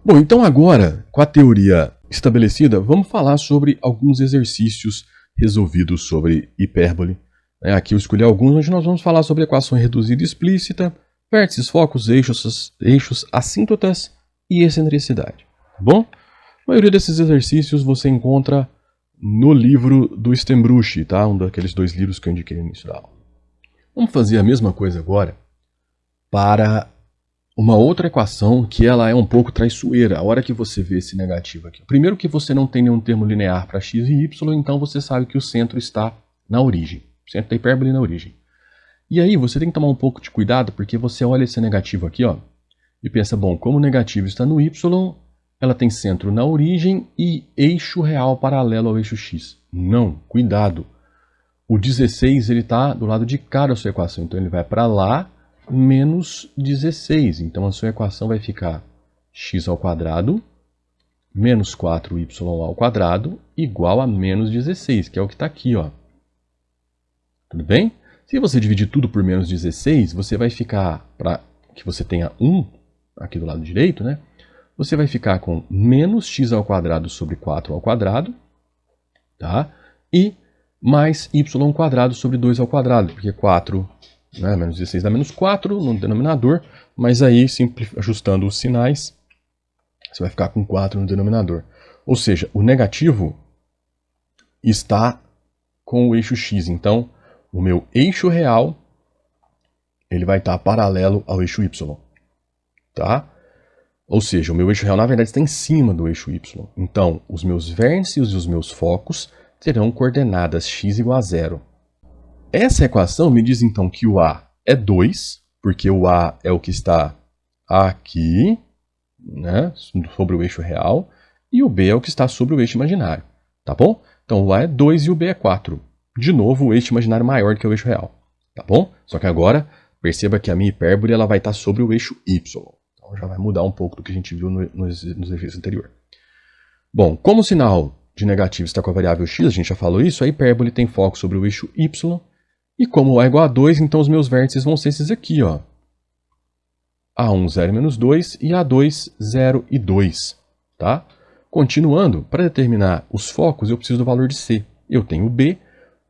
Bom, então agora, com a teoria estabelecida, vamos falar sobre alguns exercícios resolvidos sobre hipérbole. Aqui eu escolhi alguns, onde nós vamos falar sobre equação reduzida explícita, vértices, focos, eixos assíntotas e excentricidade. Tá bom? A maioria desses exercícios você encontra no livro do Stembruch, tá? Um daqueles dois livros que eu indiquei no início da aula. Vamos fazer a mesma coisa agora para uma outra equação que ela é um pouco traiçoeira. A hora que você vê esse negativo aqui. Primeiro que você não tem nenhum termo linear para x e y, então você sabe que o centro está na origem. O centro da hipérbole na origem. E aí você tem que tomar um pouco de cuidado, porque você olha esse negativo aqui, ó, e pensa, bom, como o negativo está no y, ela tem centro na origem e eixo real paralelo ao eixo x. Não, cuidado. O 16 ele está do lado de cá da sua equação, então ele vai para lá, menos 16. Então a sua equação vai ficar x ao quadrado menos 4y ao quadrado igual a menos 16, que é o que está aqui, ó. Tudo bem? Se você dividir tudo por menos 16, você vai ficar, para que você tenha 1 aqui do lado direito, né? Você vai ficar com menos x ao quadrado sobre 4 ao quadrado, tá? E mais y quadrado sobre 2 ao quadrado, porque 4, né, menos 16 dá menos 4 no denominador, mas aí, ajustando os sinais, você vai ficar com 4 no denominador. Ou seja, o negativo está com o eixo x, então o meu eixo real ele vai estar paralelo ao eixo y, tá? Ou seja, o meu eixo real na verdade está em cima do eixo y. Então, os meus vértices e os meus focos terão coordenadas x igual a 0. Essa equação me diz então que o A é 2, porque o A é o que está aqui, né, sobre o eixo real, e o B é o que está sobre o eixo imaginário, tá bom? Então o A é 2 e o B é 4. De novo, o eixo imaginário maior do que o eixo real, tá bom? Só que agora, perceba que a minha hipérbole ela vai estar sobre o eixo y. Então já vai mudar um pouco do que a gente viu nos exercícios anteriores. Bom, como o sinal de negativo está com a variável x, a gente já falou isso, a hipérbole tem foco sobre o eixo y, e como A é igual a 2, então os meus vértices vão ser esses aqui, ó. A1, 0 e menos 2, e A2, 0 e 2, tá? Continuando, para determinar os focos, eu preciso do valor de C. Eu tenho B,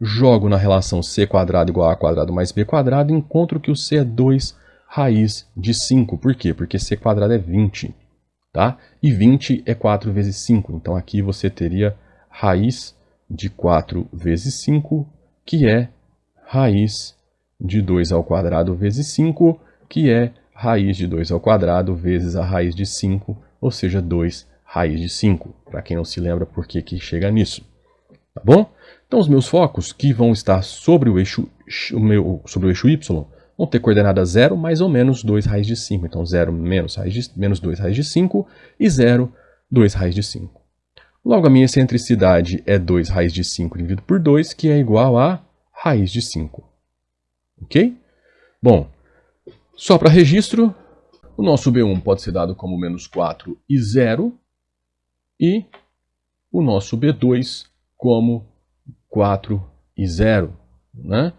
jogo na relação C quadrado igual a quadrado mais B quadrado, e encontro que o C é 2 raiz de 5. Por quê? Porque C quadrado é 20, tá? E 20 é 4 vezes 5. Então aqui você teria raiz de 4 vezes 5, que é raiz de 2 ao quadrado vezes 5, que é raiz de 2 ao quadrado vezes a raiz de 5, ou seja, 2 raiz de 5. Para quem não se lembra por que chega nisso. Tá bom? Então os meus focos que vão estar sobre o eixo y vão ter coordenada 0 mais ou menos 2 raiz de 5. Então 0 menos 2 raiz de 5 e 0, 2 raiz de 5. Logo a minha excentricidade é 2 raiz de 5 dividido por 2, que é igual a raiz de 5. Ok? Bom, só para registro, o nosso B1 pode ser dado como menos 4 e 0, e o nosso B2 como 4 e 0. Né?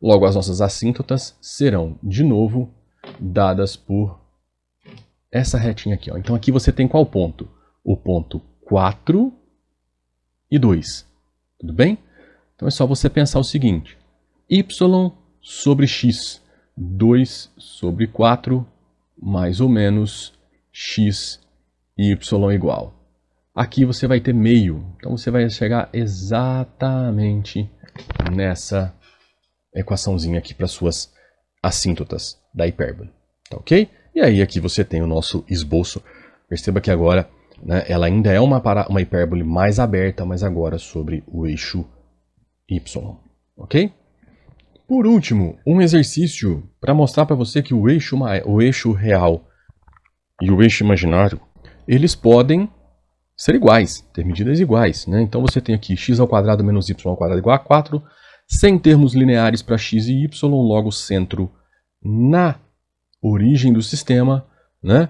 Logo, as nossas assíntotas serão, de novo, dadas por essa retinha aqui. Ó. Então, aqui você tem qual ponto? O ponto 4 e 2. Tudo bem? Então, é só você pensar o seguinte. Y sobre x, 2 sobre 4, mais ou menos x e y igual. Aqui você vai ter meio. Então, você vai chegar exatamente nessa equaçãozinha aqui para suas assíntotas da hipérbole. Tá ok? E aí aqui você tem o nosso esboço. Perceba que agora, né, ela ainda é uma hipérbole mais aberta, mas agora sobre o eixo y. Ok? Por último, um exercício para mostrar para você que o eixo real e o eixo imaginário, eles podem ser iguais, ter medidas iguais. Né? Então você tem aqui x ao quadrado menos y ao quadrado igual a 4, sem termos lineares para x e y, logo centro na origem do sistema. Né?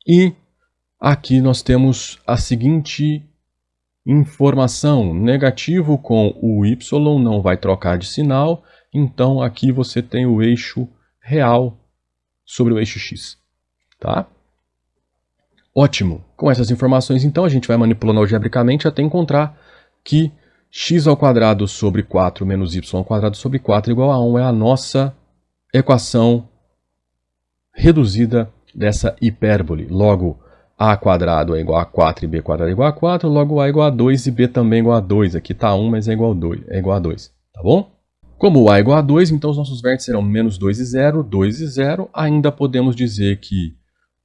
E aqui nós temos a seguinte informação: negativo com o y não vai trocar de sinal, então aqui você tem o eixo real sobre o eixo x. Tá? Ótimo! Com essas informações, então, a gente vai manipulando algebricamente até encontrar que x² sobre 4 menos y² sobre 4 igual a 1 é a nossa equação reduzida dessa hipérbole. Logo, a² é igual a 4 e b² é igual a 4, logo a é igual a 2 e b também é igual a 2. Aqui está 1, mas é igual a 2, tá bom? Como a é igual a 2, então os nossos vértices serão menos 2 e 0, 2 e 0. Ainda podemos dizer que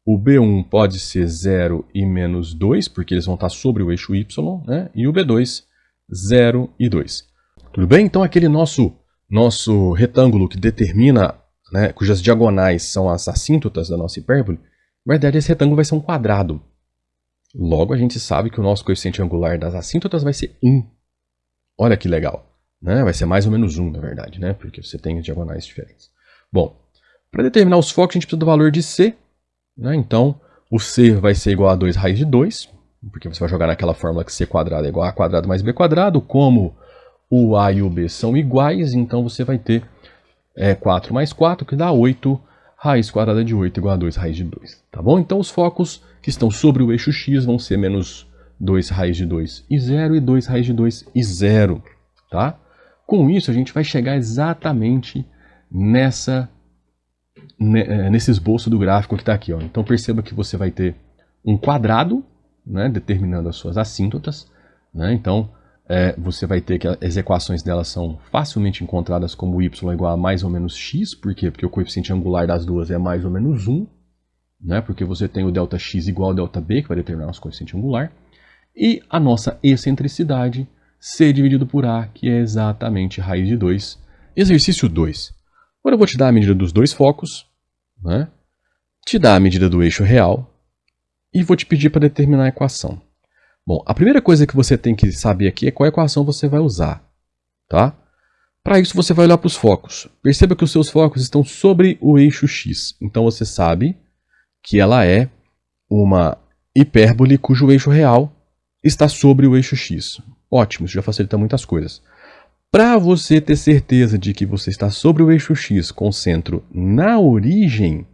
o B1 pode ser 0 e menos 2, porque eles vão estar sobre o eixo y, né? E o B2, 0 e 2. Tudo bem? Então aquele nosso retângulo que determina, né, cujas diagonais são as assíntotas da nossa hipérbole, na verdade esse retângulo vai ser um quadrado. Logo a gente sabe que o nosso coeficiente angular das assíntotas vai ser 1. Olha que legal. Né? Vai ser mais ou menos 1, na verdade, né? Porque você tem diagonais diferentes. Bom, para determinar os focos a gente precisa do valor de C. Né? Então, o C vai ser igual a 2 raiz de 2, porque você vai jogar naquela fórmula que C² é igual a A² mais B². Como o A e o B são iguais, então você vai ter 4 mais 4, que dá 8, raiz quadrada de 8 igual a 2 raiz de 2. Tá bom? Então, os focos que estão sobre o eixo X vão ser menos 2 raiz de 2 e 0, e 2 raiz de 2 e 0. Tá? Com isso, a gente vai chegar exatamente nesse esboço do gráfico que está aqui. Ó. Então, perceba que você vai ter um quadrado, né, determinando as suas assíntotas. Né? Então, você vai ter que as equações delas são facilmente encontradas como y igual a mais ou menos x. Por quê? Porque o coeficiente angular das duas é mais ou menos 1. Né? Porque você tem o ΔX igual ao ΔB, que vai determinar o nosso coeficiente angular. E a nossa excentricidade, C dividido por A, que é exatamente raiz de 2. Exercício 2. Agora eu vou te dar a medida dos dois focos, né? Te dar a medida do eixo real e vou te pedir para determinar a equação. Bom, a primeira coisa que você tem que saber aqui é qual equação você vai usar. Tá? Para isso você vai olhar para os focos. Perceba que os seus focos estão sobre o eixo X. Então você sabe que ela é uma hipérbole cujo eixo real está sobre o eixo X. Ótimo, isso já facilita muitas coisas. Para você ter certeza de que você está sobre o eixo X com o centro na origem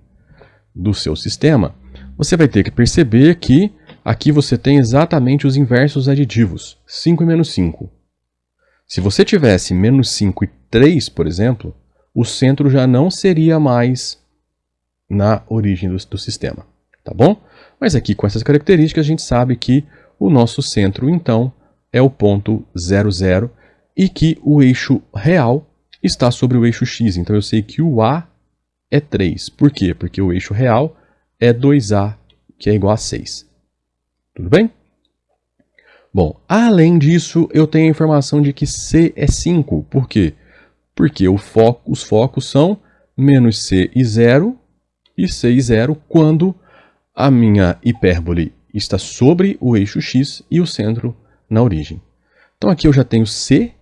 do seu sistema, você vai ter que perceber que aqui você tem exatamente os inversos aditivos, 5 e menos 5. Se você tivesse menos 5 e 3, por exemplo, o centro já não seria mais na origem do sistema. Tá bom? Mas aqui com essas características a gente sabe que o nosso centro, então, é o ponto 0, 0, e que o eixo real está sobre o eixo X. Então eu sei que o A é 3. Por quê? Porque o eixo real é 2A, que é igual a 6. Tudo bem? Bom, além disso, eu tenho a informação de que C é 5. Por quê? Porque os focos são menos C e 0 e C e 0 quando a minha hipérbole está sobre o eixo X e o centro na origem. Então aqui eu já tenho C,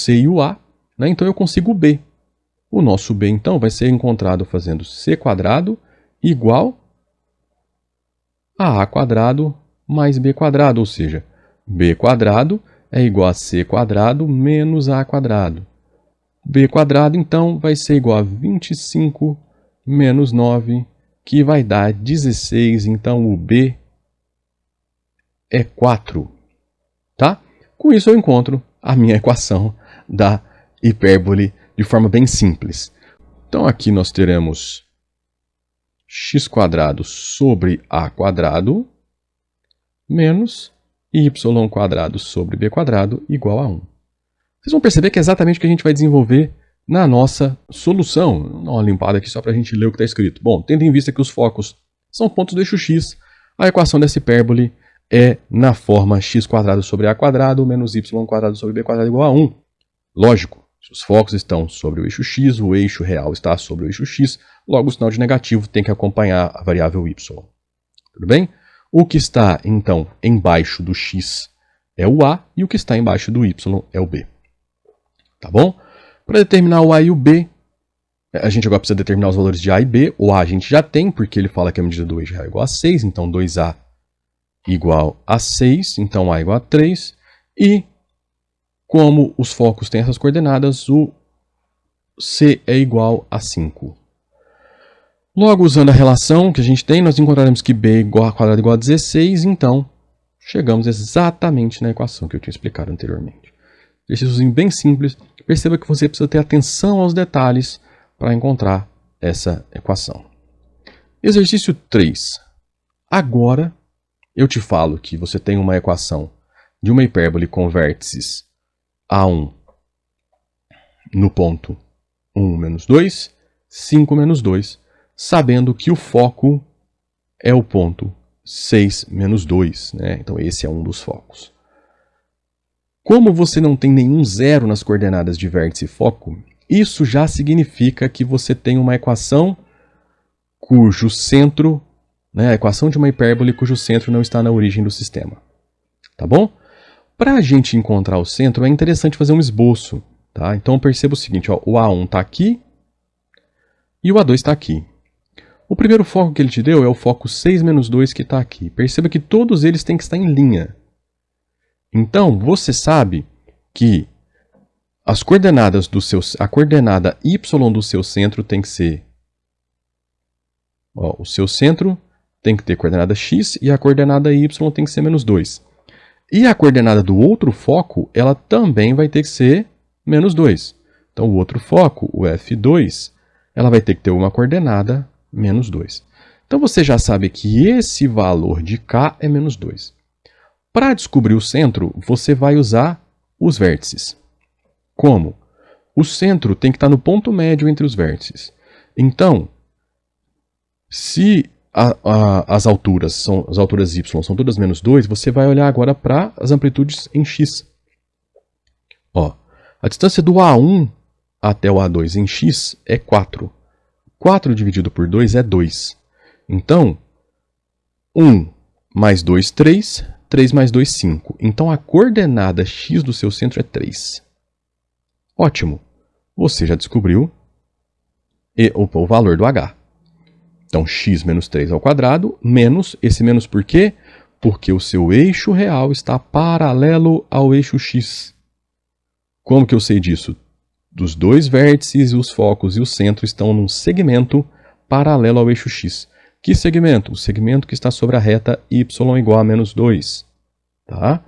e o A, né? Então eu consigo o B. O nosso B, então, vai ser encontrado fazendo C² igual a A² mais B², ou seja, B² é igual a C² menos A². B², então, vai ser igual a 25 menos 9, que vai dar 16, então o B é 4. Tá? Com isso eu encontro a minha equação da hipérbole de forma bem simples. Então aqui nós teremos x² sobre A² menos y² sobre B² igual a 1. Vocês vão perceber que é exatamente o que a gente vai desenvolver na nossa solução. Vou dar uma limpada aqui só para a gente ler o que está escrito. Bom, tendo em vista que os focos são pontos do eixo x, a equação dessa hipérbole é na forma x² sobre A² menos y² sobre B² igual a 1. Lógico, se os focos estão sobre o eixo x, o eixo real está sobre o eixo x, logo o sinal de negativo tem que acompanhar a variável y. Tudo bem? O que está, então, embaixo do x é o A e o que está embaixo do y é o B. Tá bom? Para determinar o A e o B, a gente agora precisa determinar os valores de A e B. O A a gente já tem, porque ele fala que a medida do eixo real é igual a 6, então 2A igual a 6, então A igual a 3. E, como os focos têm essas coordenadas, o C é igual a 5. Logo, usando a relação que a gente tem, nós encontraremos que b igual a quadrado igual a 16, então chegamos exatamente na equação que eu tinha explicado anteriormente. Exercício bem simples. Perceba que você precisa ter atenção aos detalhes para encontrar essa equação. Exercício 3. Agora, eu te falo que você tem uma equação de uma hipérbole com vértices A1 no ponto 1 menos 2, 5 menos 2, sabendo que o foco é o ponto 6 menos 2. Né? Então, esse é um dos focos. Como você não tem nenhum zero nas coordenadas de vértice e foco, isso já significa que você tem uma equação cujo centro, né, a equação de uma hipérbole cujo centro não está na origem do sistema. Tá bom? Para a gente encontrar o centro, é interessante fazer um esboço. Tá? Então, perceba o seguinte, ó, o A1 está aqui e o A2 está aqui. O primeiro foco que ele te deu é o foco 6 menos 2 que está aqui. Perceba que todos eles têm que estar em linha. Então, você sabe que as coordenadas a coordenada y do seu centro tem que ser... Ó, o seu centro tem que ter coordenada x e a coordenada y tem que ser menos 2. E a coordenada do outro foco, ela também vai ter que ser menos 2. Então, o outro foco, o F2, ela vai ter que ter uma coordenada menos 2. Então, você já sabe que esse valor de K é menos 2. Para descobrir o centro, você vai usar os vértices. Como? O centro tem que estar no ponto médio entre os vértices. Então, se as alturas y são todas menos 2, você vai olhar agora para as amplitudes em x. Ó, a distância do A1 até o A2 em x é 4. 4 dividido por 2 é 2. Então, 1 mais 2, 3. 3 mais 2, 5. Então, a coordenada x do seu centro é 3. Ótimo. Você já descobriu o valor do h. Então, x menos 3 ao quadrado, menos, esse menos por quê? Porque o seu eixo real está paralelo ao eixo x. Como que eu sei disso? Dos dois vértices, os focos e o centro estão num segmento paralelo ao eixo x. Que segmento? O segmento que está sobre a reta y igual a menos 2. Tá?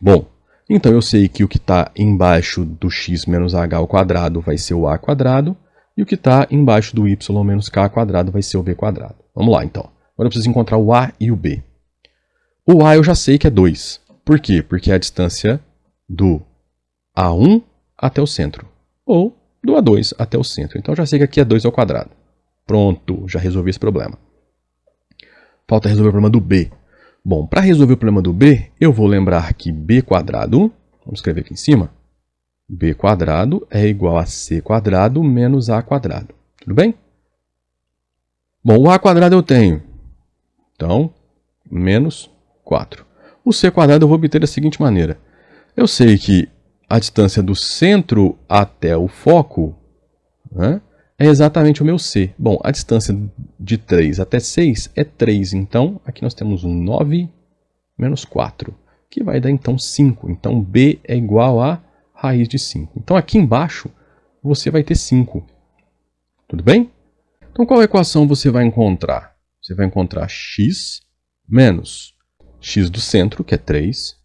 Bom, então eu sei que o que está embaixo do x menos h ao quadrado vai ser o a quadrado, e o que está embaixo do y menos k quadrado vai ser o b quadrado. Vamos lá, então. Agora eu preciso encontrar o a e o b. O a eu já sei que é 2. Por quê? Porque é a distância do A1 até o centro, ou do A2 até o centro. Então eu já sei que aqui é 2 ao quadrado. Pronto, já resolvi esse problema. Falta resolver o problema do b. Bom, para resolver o problema do b, eu vou lembrar que b quadrado, vamos escrever aqui em cima, b quadrado é igual a c quadrado menos a quadrado. Tudo bem? Bom, o a quadrado eu tenho, então, menos 4. O c quadrado eu vou obter da seguinte maneira. Eu sei que a distância do centro até o foco, né, é exatamente o meu c. Bom, a distância de 3 até 6 é 3. Então, aqui nós temos um 9 menos 4, que vai dar então 5. Então, b é igual a raiz de 5. Então, aqui embaixo, você vai ter 5. Tudo bem? Então, qual equação você vai encontrar? Você vai encontrar x menos x do centro, que é 3,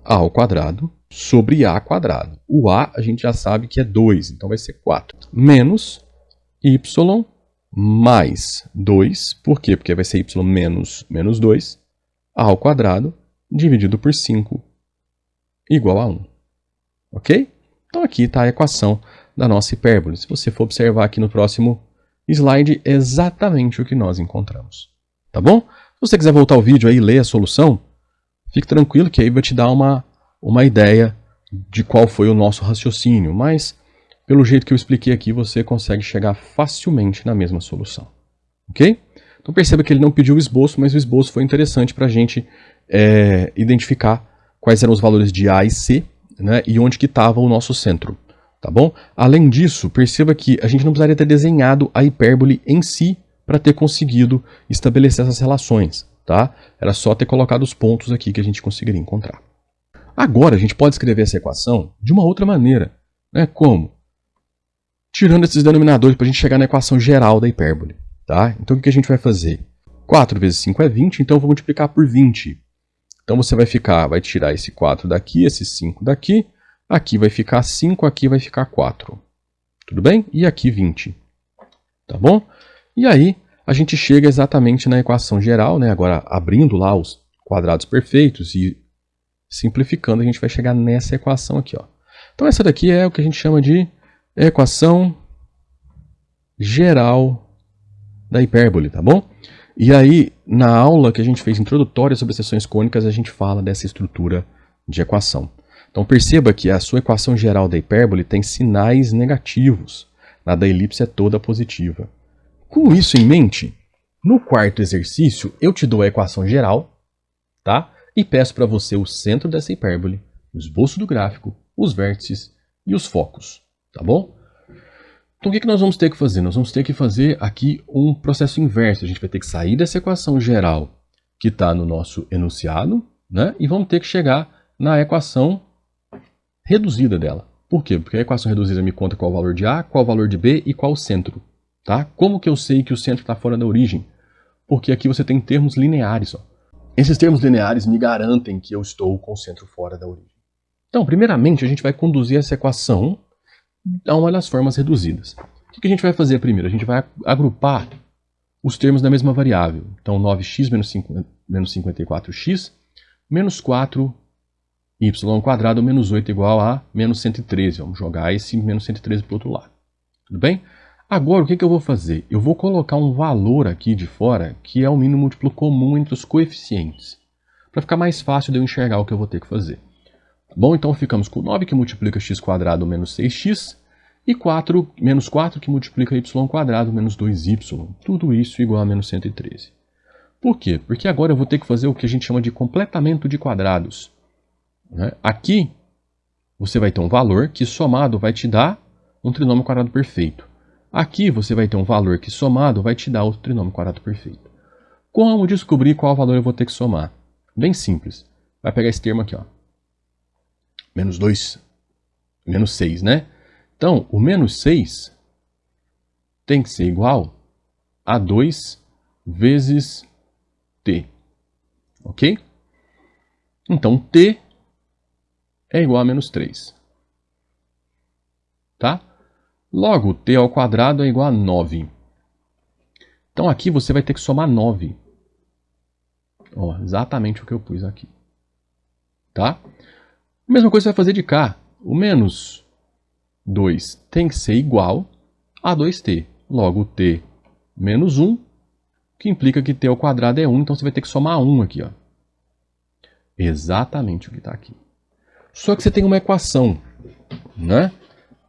a ao quadrado, sobre a quadrado. O a gente já sabe que é 2, então vai ser 4. Menos y mais 2, por quê? Porque vai ser y menos 2, a ao quadrado, dividido por 5, igual a 1. Ok? Então aqui está a equação da nossa hipérbole. Se você for observar aqui no próximo slide, é exatamente o que nós encontramos. Tá bom? Se você quiser voltar ao vídeo aí e ler a solução, fique tranquilo que aí vai te dar uma ideia de qual foi o nosso raciocínio, mas pelo jeito que eu expliquei aqui, você consegue chegar facilmente na mesma solução. Ok? Então perceba que ele não pediu o esboço, mas o esboço foi interessante para a gente identificar quais eram os valores de A e C, né, e onde que estava o nosso centro. Tá bom? Além disso, perceba que a gente não precisaria ter desenhado a hipérbole em si para ter conseguido estabelecer essas relações. Tá? Era só ter colocado os pontos aqui que a gente conseguiria encontrar. Agora a gente pode escrever essa equação de uma outra maneira. Né? Como? Tirando esses denominadores para a gente chegar na equação geral da hipérbole. Tá? Então, o que a gente vai fazer? 4 vezes 5 é 20, então eu vou multiplicar por 20. Então, você vai tirar esse 4 daqui, esse 5 daqui. Aqui vai ficar 5, aqui vai ficar 4. Tudo bem? E aqui 20. Tá bom? E aí, a gente chega exatamente na equação geral, né? Agora, abrindo lá os quadrados perfeitos e simplificando, a gente vai chegar nessa equação aqui, ó. Então, essa daqui é o que a gente chama de equação geral da hipérbole, tá bom? E aí, na aula que a gente fez introdutória sobre seções cônicas, a gente fala dessa estrutura de equação. Então, perceba que a sua equação geral da hipérbole tem sinais negativos. Na da elipse é toda positiva. Com isso em mente, no quarto exercício, eu te dou a equação geral, tá? E peço para você o centro dessa hipérbole, o esboço do gráfico, os vértices e os focos, tá bom? Então, o que nós vamos ter que fazer? Nós vamos ter que fazer aqui um processo inverso. A gente vai ter que sair dessa equação geral que está no nosso enunciado, né? E vamos ter que chegar na equação reduzida dela. Por quê? Porque a equação reduzida me conta qual o valor de A, qual o valor de B e qual o centro. Tá? Como que eu sei que o centro está fora da origem? Porque aqui você tem termos lineares. Ó. Esses termos lineares me garantem que eu estou com o centro fora da origem. Então, primeiramente, a gente vai conduzir essa equação a uma das formas reduzidas. O que a gente vai fazer primeiro? A gente vai agrupar os termos da mesma variável. Então, 9x menos 54x menos 4y quadrado menos 8 igual a menos 113. Vamos jogar esse menos 113 para o outro lado. Tudo bem? Agora, o que eu vou fazer? Eu vou colocar um valor aqui de fora que é o mínimo múltiplo comum entre os coeficientes. Para ficar mais fácil de eu enxergar o que eu vou ter que fazer. Bom, então ficamos com 9 que multiplica x quadrado menos 6x e menos 4 que multiplica y quadrado menos 2y. Tudo isso igual a menos 113. Por quê? Porque agora eu vou ter que fazer o que a gente chama de completamento de quadrados. Aqui você vai ter um valor que somado vai te dar um trinômio quadrado perfeito. Aqui você vai ter um valor que somado vai te dar outro trinômio quadrado perfeito. Como descobrir qual valor eu vou ter que somar? Bem simples. Vai pegar esse termo aqui, ó. Menos 2, menos 6, né? Então, o menos 6 tem que ser igual a 2 vezes t. Ok? Então, t é igual a menos 3. Tá? Logo, t ao quadrado é igual a 9. Então, aqui você vai ter que somar 9. Ó, exatamente o que eu pus aqui. Tá? A mesma coisa você vai fazer de cá. O menos 2 tem que ser igual a 2t. Logo, t menos 1, que implica que t ao quadrado é 1. Então, você vai ter que somar 1 aqui. Ó. Exatamente o que está aqui. Só que você tem uma equação. Né?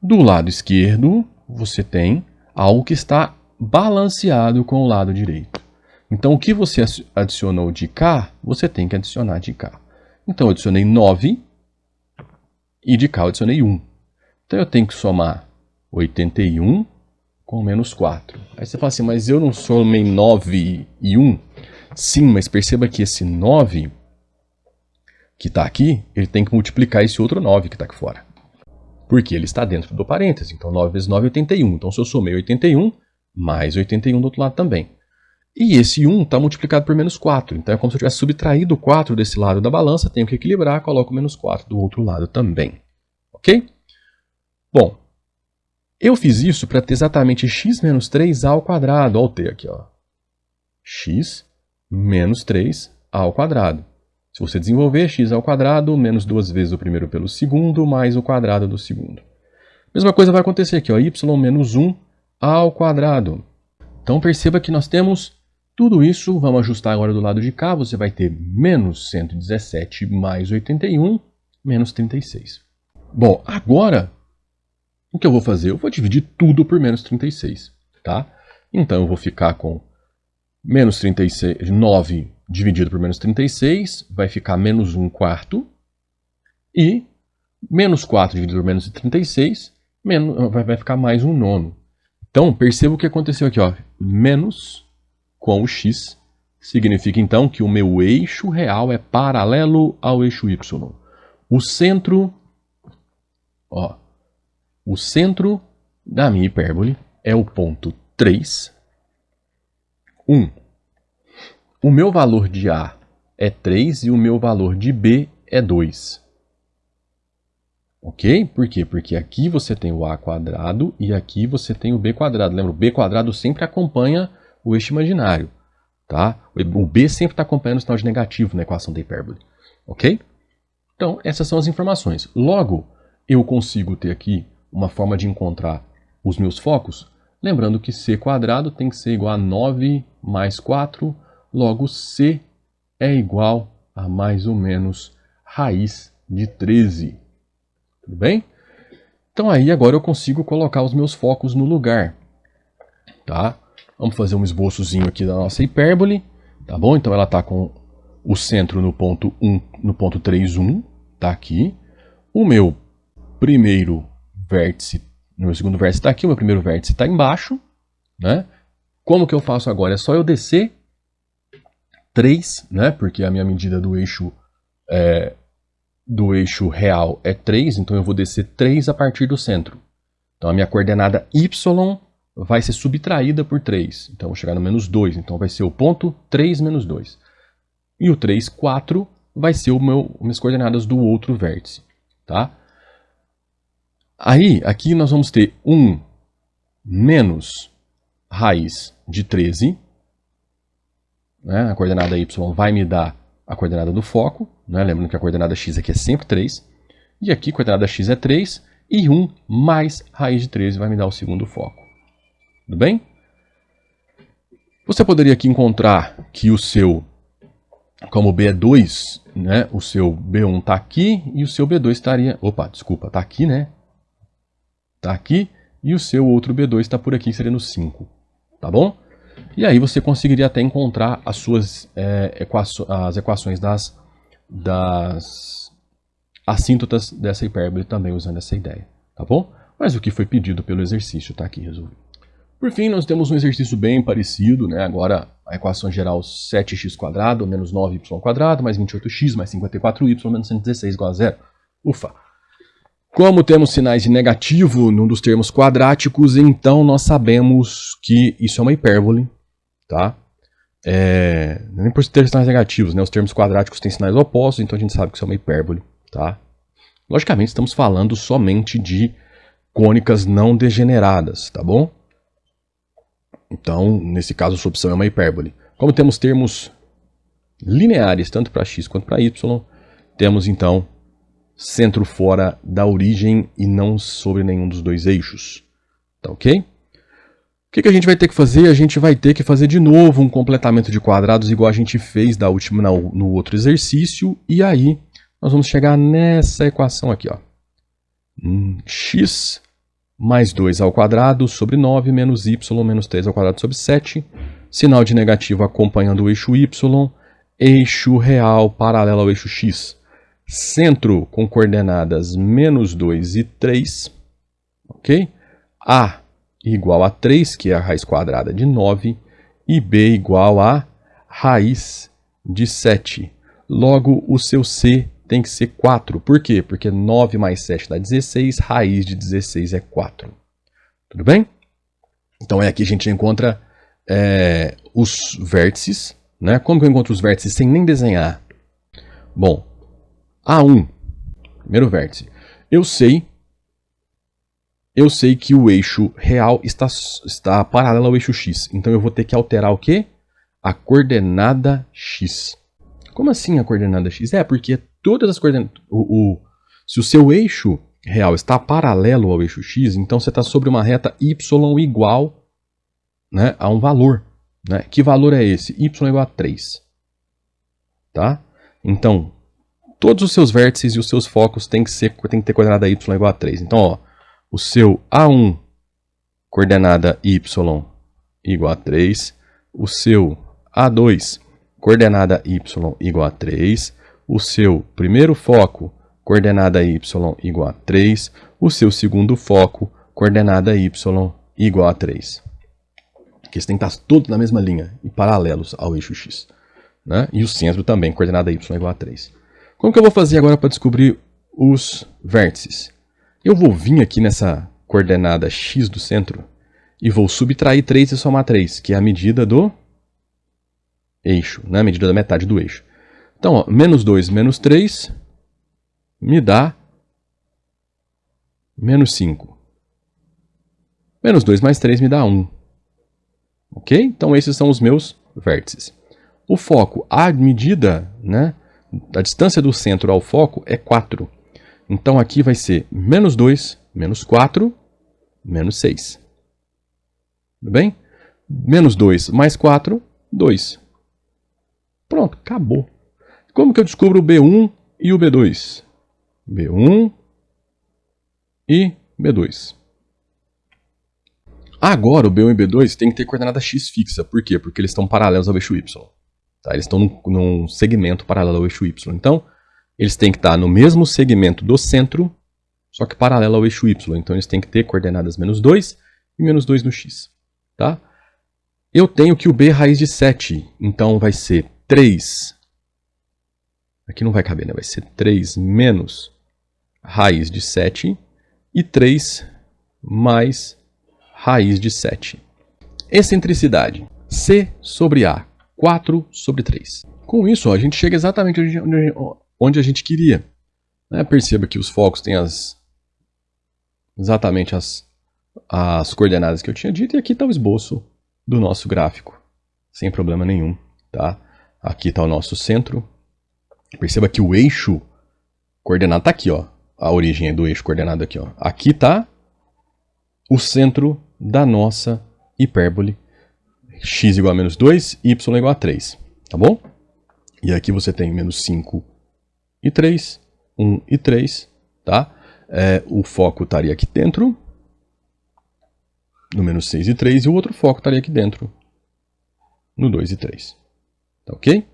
Do lado esquerdo, você tem algo que está balanceado com o lado direito. Então, o que você adicionou de cá, você tem que adicionar de cá. Então, eu adicionei 9 e de cá eu adicionei 1. Então, eu tenho que somar 81 com menos 4. Aí você fala assim, mas eu não somei 9 e 1? Sim, mas perceba que esse 9 que está aqui, ele tem que multiplicar esse outro 9 que está aqui fora. Porque ele está dentro do parêntese. Então, 9 vezes 9 é 81. Então, se eu somei 81, mais 81 do outro lado também. E esse 1 está multiplicado por menos 4. Então, é como se eu tivesse subtraído 4 desse lado da balança. Tenho que equilibrar, coloco menos 4 do outro lado também. Ok? Bom, eu fiz isso para ter exatamente x menos 3 ao quadrado. Olha o t aqui. Ó. X menos 3 ao quadrado. Se você desenvolver x ao quadrado, menos 2 vezes o primeiro pelo segundo, mais o quadrado do segundo. Mesma coisa vai acontecer aqui, ó, y menos 1 ao quadrado. Então perceba que nós temos tudo isso, vamos ajustar agora do lado de cá, você vai ter menos 117 mais 81, menos 36. Bom, agora, o que eu vou fazer? Eu vou dividir tudo por menos 36, tá? Então eu vou ficar com menos 36, 9 dividido por menos 36, vai ficar menos 1 quarto. E menos 4 dividido por menos 36, vai ficar mais 1 nono. Então, perceba o que aconteceu aqui. Ó. Menos com o x significa, então, que o meu eixo real é paralelo ao eixo y. O centro da minha hipérbole é o ponto 3. 1. O meu valor de A é 3 e o meu valor de B é 2. Ok? Por quê? Porque aqui você tem o A quadrado e aqui você tem o B quadrado. Lembra, o B quadrado sempre acompanha o eixo imaginário. Tá? O B sempre está acompanhando o sinal de negativo na equação da hipérbole. Ok? Então, essas são as informações. Logo, eu consigo ter aqui uma forma de encontrar os meus focos. Lembrando que C quadrado tem que ser igual a 9 mais 4. Logo, C é igual a mais ou menos raiz de 13. Tudo bem? Então aí agora eu consigo colocar os meus focos no lugar. Tá? Vamos fazer um esboçozinho aqui da nossa hipérbole. Tá bom? Então ela está com o centro no ponto 1, no ponto 3, 1. Tá aqui. O meu primeiro vértice, o meu segundo vértice está aqui. O meu primeiro vértice está embaixo. Né? Como que eu faço agora? É só eu descer 3, né? Porque a minha medida do eixo real é 3, então eu vou descer 3 a partir do centro. Então a minha coordenada y vai ser subtraída por 3. Então eu vou chegar no menos 2, então vai ser o ponto 3 menos 2. E o 3, 4 vai ser minhas coordenadas do outro vértice. Tá? Aí, aqui nós vamos ter 1 menos raiz de 13. Né? A coordenada y vai me dar a coordenada do foco. Né? Lembrando que a coordenada x aqui é sempre 3. E aqui a coordenada x é 3. E 1 mais raiz de 13 vai me dar o segundo foco. Tudo bem? Você poderia aqui encontrar que o seu, como o B é 2, né? O seu B1 está aqui e o seu B2 estaria... Opa, desculpa, está aqui, né? Está aqui e o seu outro B2 está por aqui, seria no 5. Tá bom? E aí você conseguiria até encontrar as suas as equações das assíntotas dessa hipérbole também usando essa ideia. Tá bom? Mas o que foi pedido pelo exercício está aqui resolvido. Por fim, nós temos um exercício bem parecido, né? Agora a equação geral 7x² menos 9y² mais 28x mais 54y menos 116 igual a 0. Ufa! Como temos sinais de negativo num dos termos quadráticos, então nós sabemos que isso é uma hipérbole. Tá? Nem por ter sinais negativos, né? Os termos quadráticos têm sinais opostos, então a gente sabe que isso é uma hipérbole. Tá? Logicamente estamos falando somente de cônicas não degeneradas, tá bom? Então, nesse caso, a sua opção é uma hipérbole. Como temos termos lineares, tanto para x quanto para y, temos então centro fora da origem e não sobre nenhum dos dois eixos. Tá ok? O que a gente vai ter que fazer? A gente vai ter que fazer de novo um completamento de quadrados igual a gente fez no outro exercício. E aí, nós vamos chegar nessa equação aqui. Ó. X mais 2 ao quadrado sobre 9 menos y menos 3 ao quadrado sobre 7. Sinal de negativo acompanhando o eixo y. Eixo real paralelo ao eixo x. Centro com coordenadas menos 2 e 3. Ok? A igual a 3, que é a raiz quadrada de 9. E B igual a raiz de 7. Logo, o seu C tem que ser 4. Por quê? Porque 9 mais 7 dá 16, raiz de 16 é 4. Tudo bem? Então aqui a gente encontra os vértices. Né? Como que eu encontro os vértices sem nem desenhar? Bom, A1, primeiro vértice. Eu sei que o eixo real está paralelo ao eixo x. Então eu vou ter que alterar o quê? A coordenada x. Como assim a coordenada x? Porque todas as coordenadas... se o seu eixo real está paralelo ao eixo x, então você está sobre uma reta y igual, né, a um valor. Né? Que valor é esse? Y igual a 3. Tá? Então, todos os seus vértices e os seus focos têm que ter coordenada y igual a 3. Então, ó, o seu A1, coordenada y igual a 3. O seu A2, coordenada y igual a 3. O seu primeiro foco, coordenada y igual a 3. O seu segundo foco, coordenada y igual a 3. Porque eles têm que estar todos na mesma linha e paralelos ao eixo x. Né? E o centro também, coordenada y igual a 3. Como que eu vou fazer agora para descobrir os vértices? Eu vou vir aqui nessa coordenada x do centro e vou subtrair 3 e somar 3, que é a medida do eixo, né? A medida da metade do eixo. Então, ó, menos 2 menos 3 me dá menos 5. Menos 2 mais 3 me dá 1. Ok? Então, esses são os meus vértices. O foco, a medida, né, a distância do centro ao foco é 4. Então, aqui vai ser menos 2, menos 4, menos 6. Tudo bem? Menos 2 mais 4, 2. Pronto, acabou. Como que eu descubro o B1 e o B2? B1 e B2. Agora, o B1 e B2 tem que ter coordenada x fixa. Por quê? Porque eles estão paralelos ao eixo y. Tá? Eles estão num segmento paralelo ao eixo y. Então, eles têm que estar no mesmo segmento do centro, só que paralelo ao eixo y. Então, eles têm que ter coordenadas menos 2 e menos 2 no x. Tá? Eu tenho que o B é raiz de 7. Então, vai ser 3. Aqui não vai caber, né? Vai ser 3 menos raiz de 7 e 3 mais raiz de 7. Excentricidade. C sobre A. 4 sobre 3. Com isso, ó, a gente chega exatamente onde a gente queria. Né? Perceba que os focos têm exatamente as coordenadas que eu tinha dito. E aqui está o esboço do nosso gráfico. Sem problema nenhum. Tá? Aqui está o nosso centro. Perceba que o eixo coordenado está aqui. Ó. A origem do eixo coordenado aqui. Ó. Aqui está o centro da nossa hipérbole. X igual a menos 2, y igual a 3. Tá bom? E aqui você tem menos 5 e 3, 1 e 3. Tá? O foco estaria aqui dentro, no menos 6 e 3, e o outro foco estaria aqui dentro, no 2 e 3. Tá ok?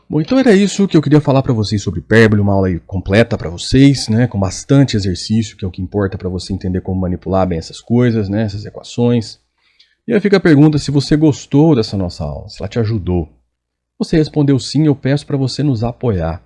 Bom, então era isso que eu queria falar para vocês sobre hipérbole, uma aula aí completa para vocês, né, com bastante exercício, que é o que importa para você entender como manipular bem essas coisas, né, essas equações. E aí fica a pergunta se você gostou dessa nossa aula, se ela te ajudou. Se você respondeu sim, eu peço para você nos apoiar.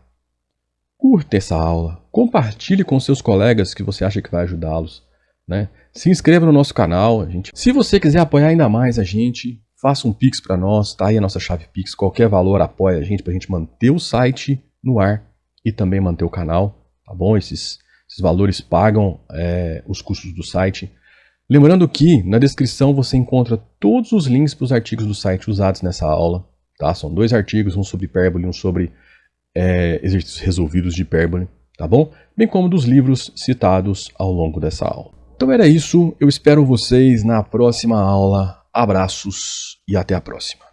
Curta essa aula, compartilhe com seus colegas que você acha que vai ajudá-los, né? Se inscreva no nosso canal. Se você quiser apoiar ainda mais a gente, faça um Pix para nós, tá aí a nossa chave Pix, qualquer valor apoia a gente para a gente manter o site no ar e também manter o canal, tá bom? Esses valores pagam os custos do site. Lembrando que na descrição você encontra todos os links para os artigos do site usados nessa aula, tá? São 2 artigos, um sobre hipérbole e um sobre exercícios resolvidos de hipérbole, tá bom? Bem como dos livros citados ao longo dessa aula. Então era isso, eu espero vocês na próxima aula. Abraços e até a próxima.